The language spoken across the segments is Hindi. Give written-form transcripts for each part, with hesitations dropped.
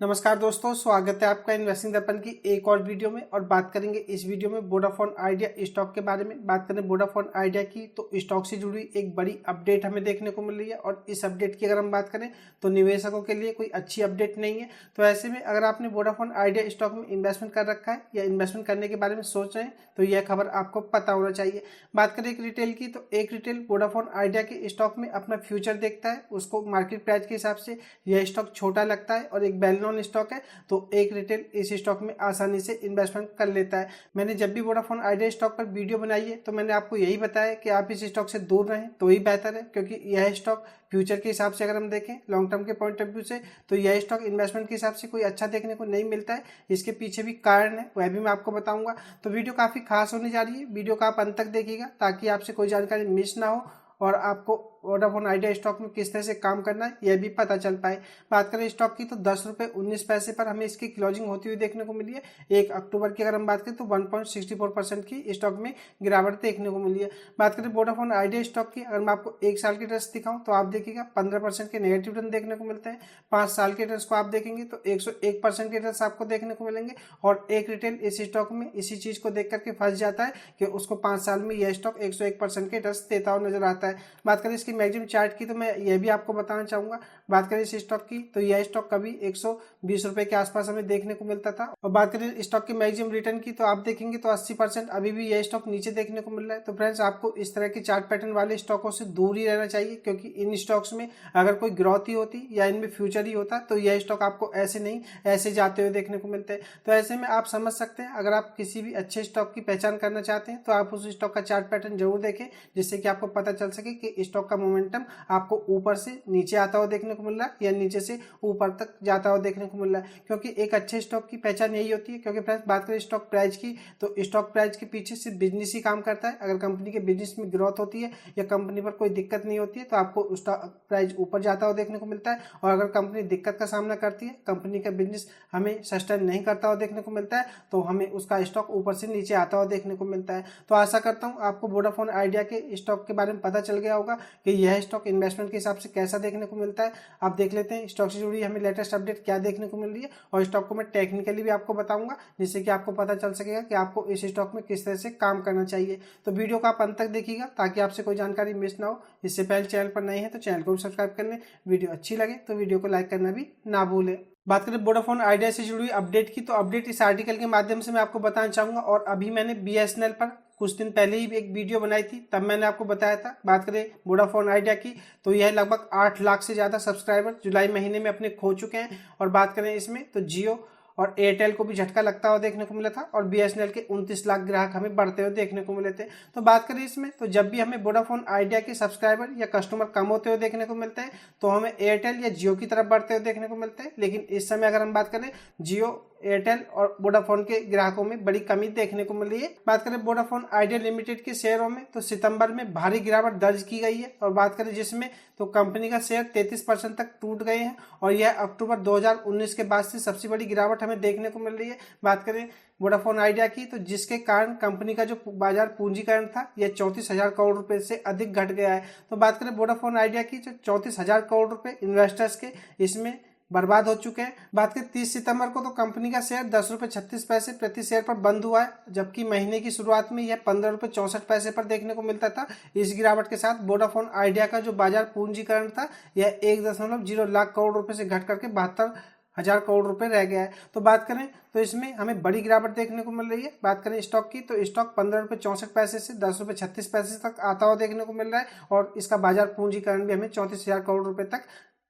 नमस्कार दोस्तों, स्वागत है आपका इन्वेस्टिंग दर्पण की एक और वीडियो में। और बात करेंगे इस वीडियो में वोडाफोन आइडिया स्टॉक के बारे में। बात करें वोडाफोन आइडिया की तो स्टॉक से जुड़ी एक बड़ी अपडेट हमें देखने को मिल रही है और इस अपडेट की अगर हम बात करें तो निवेशकों के लिए कोई अच्छी अपडेट नहीं है। तो ऐसे में अगर आपने वोडाफोन आइडिया स्टॉक में इन्वेस्टमेंट कर रखा है या इन्वेस्टमेंट करने के बारे में सोच रहे हैं तो यह खबर आपको पता होना चाहिए। बात करें एक रिटेल की तो एक रिटेल वोडाफोन आइडिया के स्टॉक में अपना फ्यूचर देखता है, उसको मार्केट प्राइस के हिसाब से यह स्टॉक छोटा लगता है और एक वेल नोन स्टॉक है, तो एक रिटेल इस स्टॉक में आसानी से इन्वेस्टमेंट कर लेता है। मैंने जब भी वोडाफोन आइडिया स्टॉक पर वीडियो बनाई है तो मैंने आपको यही बताया कि आप इस स्टॉक से दूर रहें तो ही बेहतर है, क्योंकि यह स्टॉक फ्यूचर के हिसाब से अगर हम देखें लॉन्ग टर्म के पॉइंट ऑफ व्यू से तो यह स्टॉक इन्वेस्टमेंट के हिसाब से कोई अच्छा देखने को नहीं मिलता है। इसके पीछे भी कारण है, वह भी मैं आपको बताऊंगा। तो वीडियो काफ़ी खास होने जा रही है, वीडियो का आप अंत तक देखिएगा ताकि आपसे कोई जानकारी मिस ना हो और आपको वोडाफोन आइडिया स्टॉक में किस तरह से काम करना है यह भी पता चल पाए। बात करें स्टॉक की तो 10 रुपये 19 पैसे पर हमें इसकी क्लोजिंग होती हुई देखने को मिली है। 1 अक्टूबर की अगर हम बात करें तो 1.64% की स्टॉक में गिरावट देखने को मिली है। बात करें वोडाफोन आइडिया स्टॉक की, अगर मैं आपको 1 साल के रिटर्न दिखाऊं तो आप देखिएगा 15% के नेगेटिव रिटर्न देखने को मिलते हैं। 5 साल के रिटर्न को आप देखेंगे तो 101% के रिटर्न आपको देखने को मिलेंगे। और एक रिटेल इस स्टॉक में इसी चीज को देख करके फंस जाता है कि उसको 5 साल में यह स्टॉक 101% के रिटर्न देता हुआ नजर आता है। बात करें इसकी मैक्सिमम चार्ट की तो मैं यह भी आपको बताना चाहूंगा। बात करें इस स्टॉक की तो यह स्टॉक कभी 120 रुपए के आसपास हमें देखने को मिलता था। और बात करें स्टॉक के मैक्सिमम रिटर्न की तो आप देखेंगे तो 80% अभी भी यह स्टॉक नीचे देखने को मिल रहा है। तो फ्रेंड्स, आपको इस तरह के चार्ट पैटर्न वाले स्टॉकों से दूर ही रहना चाहिए, क्योंकि इन स्टॉक्स में अगर कोई ग्रोथ ही होती या इनमें फ्यूचर ही होता तो यह स्टॉक आपको ऐसे नहीं ऐसे जाते हुए देखने को मिलते हैं। तो ऐसे में आप समझ सकते हैं, अगर आप किसी भी अच्छे स्टॉक की पहचान करना चाहते हैं तो आप उस स्टॉक का चार्ट पैटर्न जरूर देखें, जिससे कि आपको पता चल सके कि स्टॉक का मोमेंटम आपको ऊपर से नीचे आता हुआ देखने को मिल रहा है या नीचे से ऊपर तक जाता हुआ देखने को मिल रहा है। क्योंकि एक अच्छे स्टॉक की पहचान यही होती है। क्योंकि फ्रेंड्स, बात करें स्टॉक प्राइस की तो स्टॉक प्राइस के पीछे सिर्फ बिजनेस ही काम करता है। अगर कंपनी के बिजनेस में ग्रोथ होती है या कंपनी पर कोई दिक्कत नहीं होती है तो आपको स्टॉक प्राइस ऊपर जाता हुआ देखने को मिलता है। और अगर कंपनी दिक्कत का सामना करती है, कंपनी का बिजनेस हमें सस्टेन नहीं करता हुआ देखने को मिलता है, तो हमें उसका स्टॉक ऊपर से नीचे आता हुआ देखने को मिलता है। तो आशा करता हूँ आपको वोडाफोन आइडिया के स्टॉक के बारे में पता चल गया होगा कि यह स्टॉक इन्वेस्टमेंट के हिसाब से कैसा देखने को मिलता है। आप देख लेते हैं स्टॉक से जुड़ी हमें लेटेस्ट अपडेट क्या देखने को मिल रही है, और स्टॉक को मैं टेक्निकली भी आपको बताऊंगा, जिससे कि आपको पता चल सकेगा कि आपको इस स्टॉक में किस तरह से काम करना चाहिए। तो वीडियो को आप अंत तक देखिएगा ताकि आपसे कोई जानकारी मिस ना हो। इससे पहले चैनल पर नए हैं तो चैनल को भी सब्सक्राइब कर लें। वीडियो अच्छी लगे तो वीडियो को लाइक करना भी ना भूलें। बात करें वोडाफोन आइडिया से जुड़ी अपडेट की तो अपडेट इस आर्टिकल के माध्यम से मैं आपको बताना चाहूंगा। और अभी मैंने BSNL पर कुछ दिन पहले ही एक वीडियो बनाई थी, तब मैंने आपको बताया था। बात करें वोडाफोन आइडिया की तो यह लगभग 8 लाख से ज़्यादा सब्सक्राइबर जुलाई महीने में अपने खो चुके हैं। और बात करें इसमें तो जियो और एयरटेल को भी झटका लगता हुआ देखने को मिला था और BSNL के 29 लाख ग्राहक हमें बढ़ते हुए देखने को मिले थे। तो बात करें इसमें तो जब भी हमें वोडाफोन आइडिया के सब्सक्राइबर या कस्टमर कम होते हुए देखने को मिलते हैं तो हमें एयरटेल या जियो की तरफ बढ़ते हुए देखने को मिलते हैं। लेकिन इस समय अगर हम बात करें जियो, एयरटेल और वोडाफोन के ग्राहकों में बड़ी कमी देखने को मिल रही है। बात करें वोडाफोन आइडिया लिमिटेड के शेयरों में तो सितंबर में भारी गिरावट दर्ज की गई है। और बात करें जिसमें तो कंपनी का शेयर 33% तक टूट गए हैं और यह अक्टूबर 2019 के बाद से सबसे बड़ी गिरावट हमें देखने को मिल रही है। बात करें वोडाफोन आइडिया की तो जिसके कारण कंपनी का जो बाजार पूंजीकरण था यह 34,000 करोड़ रुपए से अधिक घट गया है। तो बात करें वोडाफोन आइडिया की जो 34,000 करोड़ रुपए इन्वेस्टर्स के इसमें बर्बाद हो चुके हैं। बात करें 30 सितंबर को तो कंपनी का शेयर 10 रुपये 36 पैसे प्रति शेयर पर बंद हुआ है, जबकि महीने की शुरुआत में यह 15 रुपये 64 पैसे पर देखने को मिलता था। इस गिरावट के साथ वोडाफोन आइडिया का जो बाजार पूंजीकरण था यह 1.0 लाख करोड़ रुपए से घट करके 72,000 करोड़ रुपए रह गया है। तो बात करें तो इसमें हमें बड़ी गिरावट देखने को मिल रही है। बात करें स्टॉक की तो स्टॉक 15 रुपये 64 पैसे से 10 रुपये 36 पैसे तक आता हुआ देखने को मिल रहा है और इसका बाजार पूंजीकरण भी हमें 34,000 करोड़ रुपए तक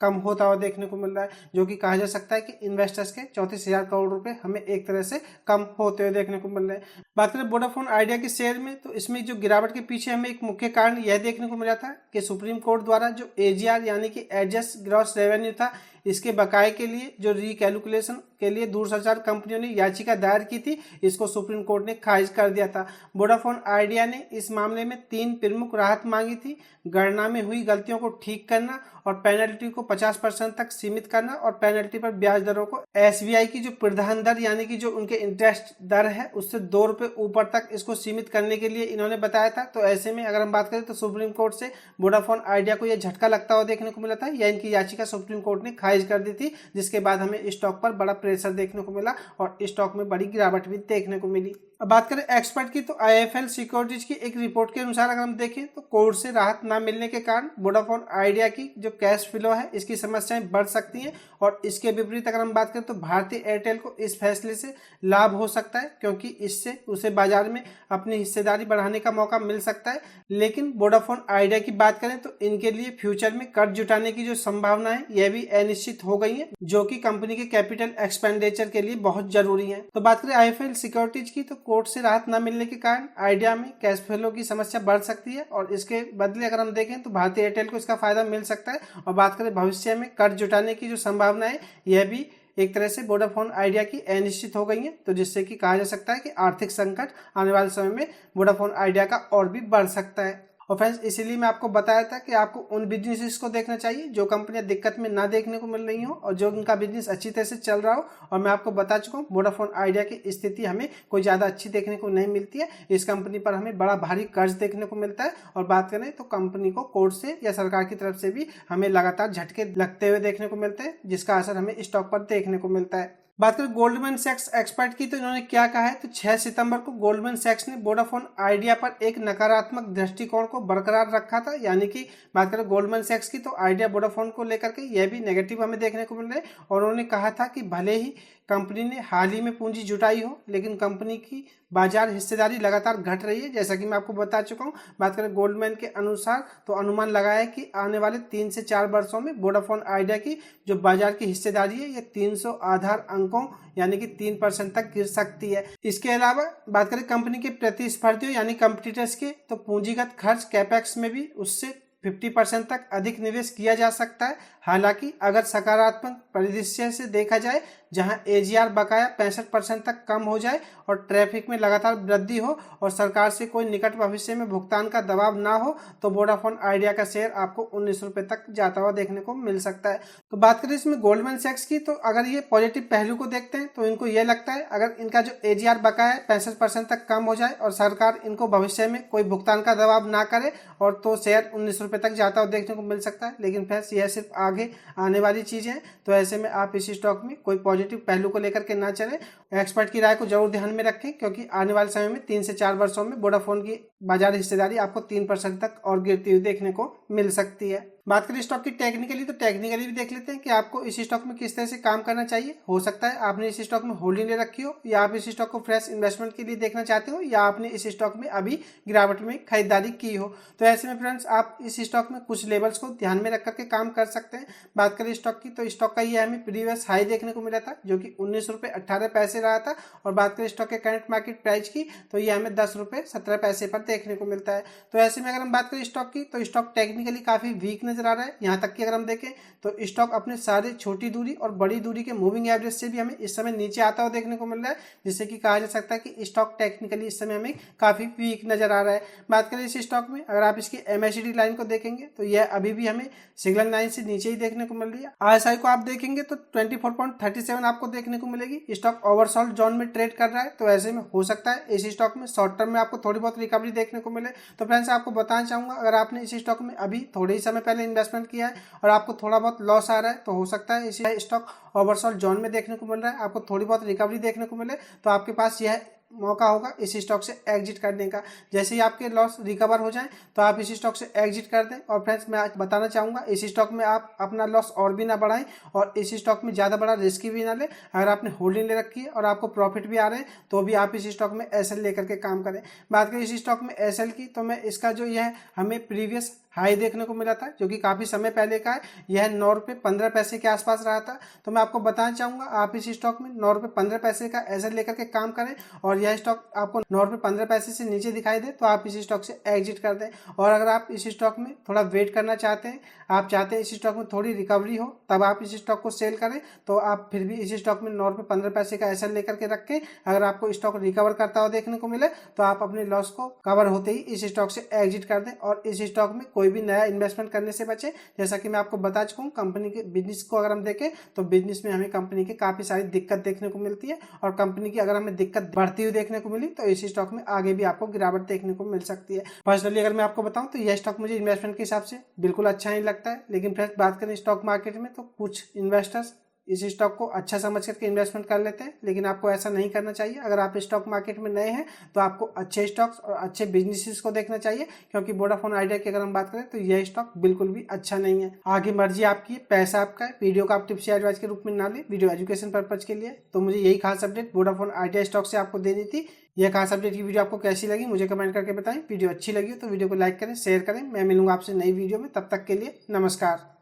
कम होता हुआ देखने को मिल रहा है, जो कि कहा जा सकता है कि इन्वेस्टर्स के 34,000 करोड़ रुपए हमें एक तरह से कम होते हुए देखने को मिल रहे हैं। बात करें वोडाफोन आइडिया के शेयर में तो इसमें जो गिरावट के पीछे हमें एक मुख्य कारण यह देखने को मिला था कि सुप्रीम कोर्ट द्वारा जो AGR यानी कि एडजस्ट ग्रॉस रेवेन्यू था, इसके बकाये के लिए जो रिकैलकुलेशन के लिए दूरसंचार कंपनियों ने याचिका दायर की थी, इसको सुप्रीम कोर्ट ने खारिज कर दिया था। वोडाफोन आइडिया ने इस मामले में 3 प्रमुख राहत मांगी थी: गणना में हुई गलतियों को ठीक करना और पेनल्टी को 50% तक सीमित करना और पेनल्टी पर ब्याज दरों को एसबीआई की जो प्रधान दर यानी कि जो उनके इंटरेस्ट दर है उससे 2 रुपए ऊपर तक इसको सीमित करने के लिए इन्होंने बताया था। तो ऐसे में अगर हम बात करें तो सुप्रीम कोर्ट से वोडाफोन आइडिया को यह झटका लगता हुआ देखने को मिला था, या इनकी याचिका सुप्रीम कोर्ट ने खारिज कर दी थी, जिसके बाद हमें स्टॉक पर बड़ा प्रेशर देखने को मिला और स्टॉक में बड़ी गिरावट भी देखने को मिली। अब बात करें एक्सपर्ट की, तो आईएफएल सिक्योरिटीज की एक रिपोर्ट के अनुसार अगर हम देखें तो कोर्ट से राहत न मिलने के कारण वोडाफोन आइडिया की जो कैश फ्लो है इसकी समस्याएं बढ़ सकती हैं, और इसके विपरीत अगर हम बात करें तो भारतीय एयरटेल को इस फैसले से लाभ हो सकता है, क्योंकि इससे उसे बाजार में अपनी हिस्सेदारी बढ़ाने का मौका मिल सकता है। लेकिन वोडाफोन आइडिया की बात करें तो इनके लिए फ्यूचर में कर्ज जुटाने की जो संभावना है यह भी अनिश्चित हो गई है, जो कि कंपनी के कैपिटल एक्सपेंडिचर के लिए बहुत जरूरी है। तो बात करें आईएफएल सिक्योरिटीज की, तो कोर्ट से राहत न मिलने के कारण आइडिया में कैश फ्लो की समस्या बढ़ सकती है, और इसके बदले अगर हम देखें तो भारतीय एयरटेल को इसका फायदा मिल सकता है। और बात करें भविष्य में कर्ज जुटाने की जो संभावना है यह भी एक तरह से वोडाफोन आइडिया की अनिश्चित हो गई है, तो जिससे कि कहा जा सकता है कि आर्थिक संकट आने वाले समय में वोडाफोन आइडिया का और भी बढ़ सकता है। और फ्रेंड्स इसीलिए मैं आपको बताया था कि आपको उन बिजनेसेस को देखना चाहिए जो कंपनियां दिक्कत में ना देखने को मिल रही हो और जो उनका बिजनेस अच्छी तरह से चल रहा हो। और मैं आपको बता चुका हूँ वोडाफोन आइडिया की स्थिति हमें कोई ज़्यादा अच्छी देखने को नहीं मिलती है। इस कंपनी पर हमें बड़ा भारी कर्ज देखने को मिलता है, और बात करें तो कंपनी को कोर्ट से या सरकार की तरफ से भी हमें लगातार झटके लगते हुए देखने को मिलते हैं, जिसका असर हमें स्टॉक पर देखने को मिलता है। बात करें गोल्डमैन सैक्स एक्सपर्ट की, तो इन्होंने क्या कहा है, तो 6 सितंबर को गोल्डमैन सैक्स ने वोडाफोन आइडिया पर एक नकारात्मक दृष्टिकोण को बरकरार रखा था। यानी कि बात करें गोल्डमैन सैक्स की, तो आइडिया वोडाफोन को लेकर के यह भी नेगेटिव हमें देखने को मिल रहा है, और उन्होंने कहा था कि भले ही कंपनी ने हाल ही में पूंजी जुटाई हो, लेकिन कंपनी की बाजार हिस्सेदारी लगातार घट रही है, जैसा कि मैं आपको बता चुका हूं। बात करें गोल्डमैन के अनुसार तो अनुमान लगाया है कि आने वाले 3 से 4 वर्षों में वोडाफोन आइडिया की जो बाजार की हिस्सेदारी है ये 300 आधार अंकों यानी कि 3% तक गिर सकती है। इसके अलावा बात करें कंपनी के प्रतिस्पर्धियों यानी कंपटीटर्स के, तो पूंजीगत खर्च कैपेक्स में भी उससे 50% तक अधिक निवेश किया जा सकता है। हालांकि अगर सकारात्मक परिदृश्य से देखा जाए, जहां एजीआर बकाया 65% तक कम हो जाए और ट्रैफिक में लगातार वृद्धि हो और सरकार से कोई निकट भविष्य में भुगतान का दबाव ना हो, तो वोडाफोन आइडिया का शेयर आपको 19 रुपए तक जाता हुआ देखने को मिल सकता है। तो बात करें इसमें गोल्डमैन सैक्स की, तो अगर ये पॉजिटिव पहलू को देखते हैं तो इनको ये लगता है अगर इनका जो एजीआर बकाया 65% तक कम हो जाए और सरकार इनको भविष्य में कोई भुगतान का दबाव ना करे, और तो शेयर 19 रुपए तक जाता हुआ देखने को मिल सकता है। लेकिन फ्रेंड्स यह सिर्फ आगे आने वाली चीजें हैं, तो ऐसे में आप इस स्टॉक में कोई पॉजिटिव पहलू को लेकर के ना चलें। एक्सपर्ट की राय को जरूर ध्यान में रखें, क्योंकि आने वाले समय में 3 से 4 वर्षों में वोडाफोन की बाजार हिस्सेदारी आपको 3% तक और गिरती हुई देखने को मिल सकती है। बात करें स्टॉक की टेक्निकली, तो टेक्निकली भी देख लेते हैं कि आपको इस स्टॉक में किस तरह से काम करना चाहिए। हो सकता है आपने इस स्टॉक में होल्डिंग ले रखी हो, या आप इस स्टॉक को फ्रेश इन्वेस्टमेंट के लिए देखना चाहते हो, या आपने इस स्टॉक में अभी गिरावट में खरीदारी की हो। तो ऐसे में फ्रेंड्स आप इस स्टॉक में कुछ लेवल्स को ध्यान में रख करके काम कर सकते हैं। बात करें स्टॉक की, तो स्टॉक का ये हमें प्रीवियस हाई देखने को मिला था जो कि 19 रुपये 18 पैसे रहा था, और बात करें स्टॉक के करंट मार्केट प्राइस की, तो ये हमें 10 रुपये 17 पैसे पर देखने को मिलता है। तो ऐसे में अगर हम बात करें स्टॉक की, तो स्टॉक टेक्निकली काफी वीक नजर आ रहा है। यहाँ तक कि अगर हम देखें तो स्टॉक अपने सारे छोटी दूरी और बड़ी दूरी के मूविंग एवरेज से भी हमें इस समय नीचे आता हुआ देखने को मिल रहा है, जिससे कि कहा जा सकता है कि स्टॉक टेक्निकली इस समय हमें काफी वीक नजर आ रहा है। बात करें इस स्टॉक में, अगर आप इसकी MACD लाइन को देखेंगे तो यह अभी भी हमें सिग्नल लाइन से नीचे ही देखने को मिल रही है। RSI को आप देखेंगे तो 24.37 आपको देखने को मिलेगी। स्टॉक ओवरसोल्ड जोन में ट्रेड कर रहा है, तो ऐसे में हो सकता है इस स्टॉक में शॉर्ट टर्म में आपको थोड़ी बहुत रिकवरी देखने को मिले। तो फ्रेंड्स आपको बताना चाहूंगा, अगर आपने इस स्टॉक में अभी थोड़े ही समय पहले इन्वेस्टमेंट किया है और आपको थोड़ा बहुत लॉस आ रहा है, तो हो सकता है इसी स्टॉक ओवरसोल्ड जोन में देखने को मिल रहा है, आपको थोड़ी बहुत रिकवरी देखने को मिले, तो आपके पास यह मौका होगा इस स्टॉक से एग्जिट करने का। जैसे ही आपके लॉस रिकवर हो जाए तो आप इस स्टॉक से एग्जिट कर दें। और फ्रेंड्स मैं आज बताना चाहूंगा, इस स्टॉक में आप अपना लॉस और भी ना बढ़ाएं और इस स्टॉक में ज़्यादा बड़ा रिस्क भी ना लें। अगर आपने होल्डिंग ले रखी है और आपको प्रॉफिट भी आ रहे हैं तो भी आप इस स्टॉक में SL लेकर के काम करें। बात करें इस स्टॉक में SL की, तो मैं इसका जो यह हमें प्रीवियस हाई देखने को मिला था, जो कि काफ़ी समय पहले का है। यह 9 रुपये 15 पैसे के आसपास रहा था। तो मैं आपको बताना चाहूँगा, आप इस स्टॉक में 9 रुपये 15 पैसे का एसेट लेकर के काम करें और यह स्टॉक आपको 9 रुपये 15 पैसे से नीचे दिखाई दे तो आप इस स्टॉक से एग्जिट कर दें। और अगर आप इस स्टॉक में थोड़ा वेट करना चाहते हैं, आप चाहते हैं इस स्टॉक में थोड़ी रिकवरी हो, तब आप इस स्टॉक को सेल करें। तो आप फिर भी इस स्टॉक में 9 रुपये 15 पैसे का एसेट लेकर के रखें। अगर आपको स्टॉक रिकवर करता हुआ देखने को मिले तो आप अपने लॉस को कवर होते ही इस स्टॉक से एग्जिट कर दें और इस स्टॉक में कोई भी नया इन्वेस्टमेंट करने से बचे। जैसा कि मैं आपको बता चुका हूँ, कंपनी के बिजनेस को अगर हम देखें तो बिजनेस में हमें कंपनी की काफ़ी सारी दिक्कत देखने को मिलती है और कंपनी की अगर हमें दिक्कत बढ़ती हुई देखने को मिली तो इस स्टॉक में आगे भी आपको गिरावट देखने को मिल सकती है। पर्सनली अगर मैं आपको बताऊं तो यह स्टॉक मुझे इन्वेस्टमेंट के हिसाब से बिल्कुल अच्छा नहीं लगता है। लेकिन फ्रेंड्स, बात करें स्टॉक मार्केट में तो कुछ इन्वेस्टर्स इस स्टॉक को अच्छा समझ करके इन्वेस्टमेंट कर लेते हैं, लेकिन आपको ऐसा नहीं करना चाहिए। अगर आप स्टॉक मार्केट में नए हैं तो आपको अच्छे स्टॉक्स और अच्छे बिजनेसेस को देखना चाहिए, क्योंकि वोडाफोन आइडिया की अगर हम बात करें तो यह स्टॉक बिल्कुल भी अच्छा नहीं है। आगे मर्जी आपकी है, पैसा आपका है। वीडियो को आप टिप्स या एडवाइस के रूप में ना लें, वीडियो एजुकेशन पर्पज के लिए। तो मुझे यही खास अपडेट वोडाफोन आइडिया स्टॉक से आपको देनी थी। यह खास अपडेट की वीडियो आपको कैसी लगी मुझे कमेंट करके बताएं। वीडियो अच्छी लगी हो तो वीडियो को लाइक करें, शेयर करें। मैं मिलूंगा आपसे नई वीडियो में, तब तक के लिए नमस्कार।